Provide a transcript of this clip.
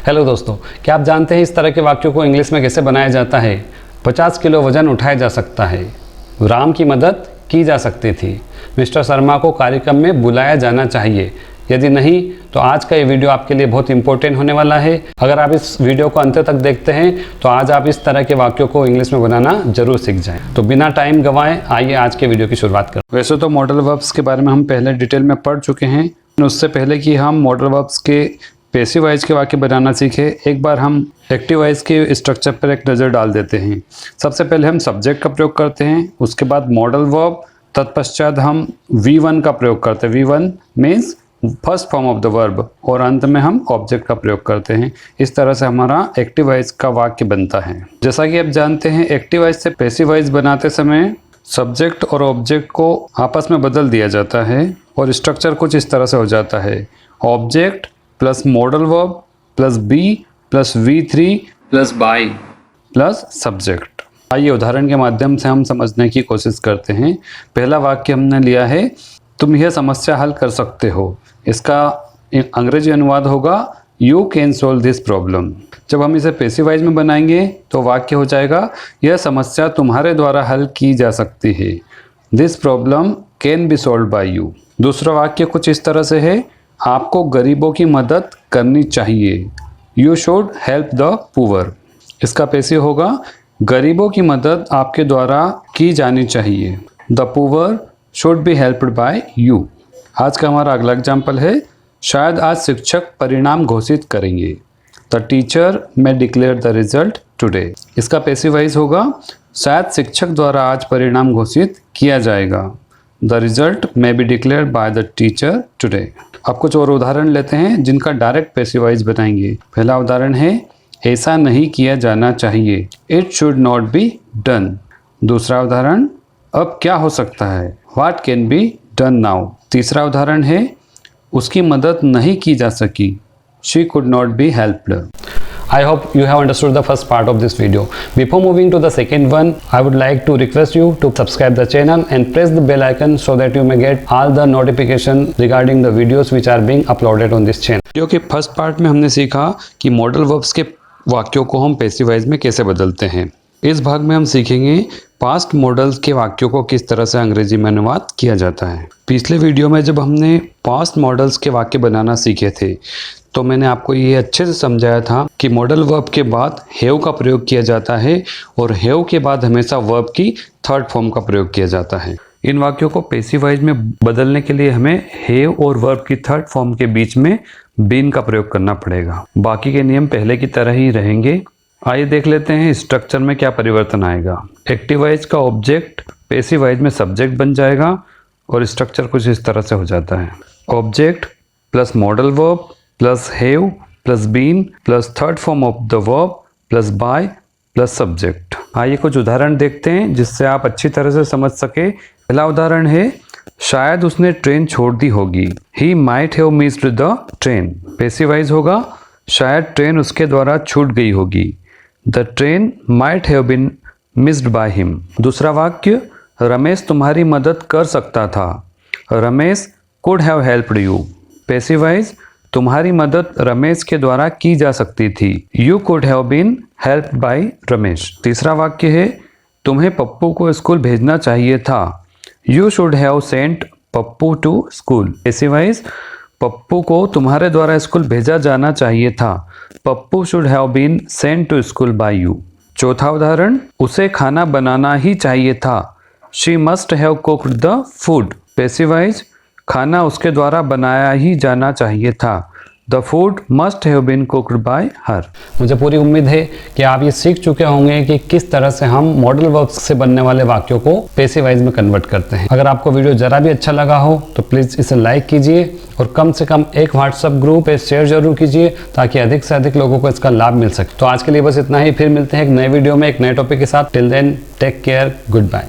Hello दोस्तों, क्या आप जानते हैं इस तरह के वाक्यों को इंग्लिश में कैसे बनाया जाता है? 50 किलो वजन उठाया जा सकता है। राम की मदद की जा सकती थी। मिस्टर शर्मा को कार्यक्रम में बुलाया जाना चाहिए। यदि नहीं तो आज का ये वीडियो आपके लिए बहुत इंपॉर्टेंट होने वाला है। अगर आप इस वीडियो को अंत तक देखते हैं तो आज आप इस तरह के वाक्यों को इंग्लिश में बनाना जरूर सीख जाएं। तो बिना टाइम गंवाए आइए आज के वीडियो की शुरुआत करें। वैसे तो मॉडल वर्ब्स के बारे में हम पहले डिटेल में पढ़ चुके हैं। उससे पहले कि हम मॉडल वर्ब्स के पैसिव वॉइस के वाक्य बनाना सीखे, एक बार हम एक्टिव वॉइस के स्ट्रक्चर पर एक नज़र डाल देते हैं। सबसे पहले हम सब्जेक्ट का प्रयोग करते हैं, उसके बाद मॉडल वर्ब, तत्पश्चात हम V1 का प्रयोग करते हैं। V1 means first form of the verb, और अंत में हम ऑब्जेक्ट का प्रयोग करते हैं। इस तरह से हमारा एक्टिव वॉइस का वाक्य बनता है। जैसा कि आप जानते हैं, एक्टिव वॉइस से पैसिव वॉइस बनाते समय सब्जेक्ट और ऑब्जेक्ट को आपस में बदल दिया जाता है और स्ट्रक्चर कुछ इस तरह से हो जाता है। Object plus modal verb plus be plus V3 plus by plus subject. आइए उदाहरण के माध्यम से हम समझने की कोशिश करते हैं। पहला वाक्य हमने लिया है, तुम यह समस्या हल कर सकते हो। इसका अंग्रेजी अनुवाद होगा you can solve this problem. जब हम इसे पैसिव वॉइस में बनाएंगे तो वाक्य हो जाएगा, यह समस्या तुम्हारे द्वारा हल की जा सकती है। This problem can be solve by you. दूसरा वाक्य कुछ इस तरह से है, आपको गरीबों की मदद करनी चाहिए। You should help the poor. इसका पैसिव होगा, गरीबों की मदद आपके द्वारा की जानी चाहिए। The poor should be helped bye you. आज का हमारा अगला एग्जाम्पल है, शायद आज शिक्षक परिणाम घोषित करेंगे। The teacher may declare the result today. इसका पैसिव वॉइस होगा, शायद शिक्षक द्वारा आज परिणाम घोषित किया जाएगा। The result may be declared by the teacher today. अब कुछ और उदाहरण लेते हैं जिनका डायरेक्ट पैसिव वॉइस बनाएंगे। पहला उदाहरण है, ऐसा नहीं किया जाना चाहिए। It should not be done. दूसरा उदाहरण, अब क्या हो सकता है। What can be done now. तीसरा उदाहरण है, उसकी मदद नहीं की जा सकी। She could not be helped. I hope you have understood the first part of this video. Before moving to the second one, I would like to request you to subscribe the channel and press the bell icon so that you may get all the notification regarding the videos which are being uploaded on this channel. क्योंकि first part में हमने सीखा कि modal verbs के वाक्यों को हम passive voice में कैसे बदलते हैं। इस भाग में हम सीखेंगे पास्ट मॉडल्स के वाक्यों को किस तरह से अंग्रेजी में अनुवाद किया जाता है। पिछले वीडियो में जब हमने पास्ट मॉडल्स के वाक्य बनाना सीखे थे तो मैंने आपको ये अच्छे से समझाया था कि मॉडल वर्ब के बाद हैव का प्रयोग किया जाता है और हैव के बाद हमेशा वर्ब की थर्ड फॉर्म का प्रयोग किया जाता है। इन वाक्यों को पैसिव वॉइस में बदलने के लिए हमें हैव और वर्ब की थर्ड फॉर्म के बीच में बीन का प्रयोग करना पड़ेगा। बाकी के नियम पहले की तरह ही रहेंगे। आइए देख लेते हैं स्ट्रक्चर में क्या परिवर्तन आएगा। एक्टिव वॉइस का ऑब्जेक्ट पैसिव वॉइस में सब्जेक्ट बन जाएगा और स्ट्रक्चर कुछ इस तरह से हो जाता है। Object plus modal verb plus have plus been plus third form of the verb plus by plus subject. आइए कुछ उदाहरण देखते हैं जिससे आप अच्छी तरह से समझ सके। पहला उदाहरण है, शायद उसने ट्रेन छोड़ दी होगी। He might have missed the train. Passive voice होगा, शायद ट्रेन उसके द्वारा छूट गई होगी। The train might have been missed by him. दूसरा वाक्य, रमेश तुम्हारी मदद कर सकता था। Ramesh could have helped you. Passive voice, तुम्हारी मदद रमेश के द्वारा की जा सकती थी। You could have been helped by Ramesh. तीसरा वाक्य है, तुम्हें पप्पू को स्कूल भेजना चाहिए था। You should have sent Pappu to school. Passive voice, Pappu को तुम्हारे द्वारा स्कूल भेजा जाना चाहिए था। Pappu should have been sent to school by you. चौथा उदाहरण, उसे खाना बनाना ही चाहिए था। She must have cooked the food. Passive voice, खाना उसके द्वारा बनाया ही जाना चाहिए था। The food must have been cooked by her. मुझे पूरी उम्मीद है कि आप ये सीख चुके होंगे कि किस तरह से हम मॉडल वर्ब्स से बनने वाले वाक्यों को पैसिव वॉइस में कन्वर्ट करते हैं। अगर आपको वीडियो जरा भी अच्छा लगा हो तो प्लीज़ इसे लाइक कीजिए और कम से कम एक व्हाट्सएप ग्रुप पे शेयर जरूर कीजिए ताकि अधिक से अधिक लोगों को इसका लाभ मिल सके। तो आज के लिए बस इतना ही, फिर मिलते हैं एक नए वीडियो में एक नए टॉपिक के साथ। Till then take care, good bye.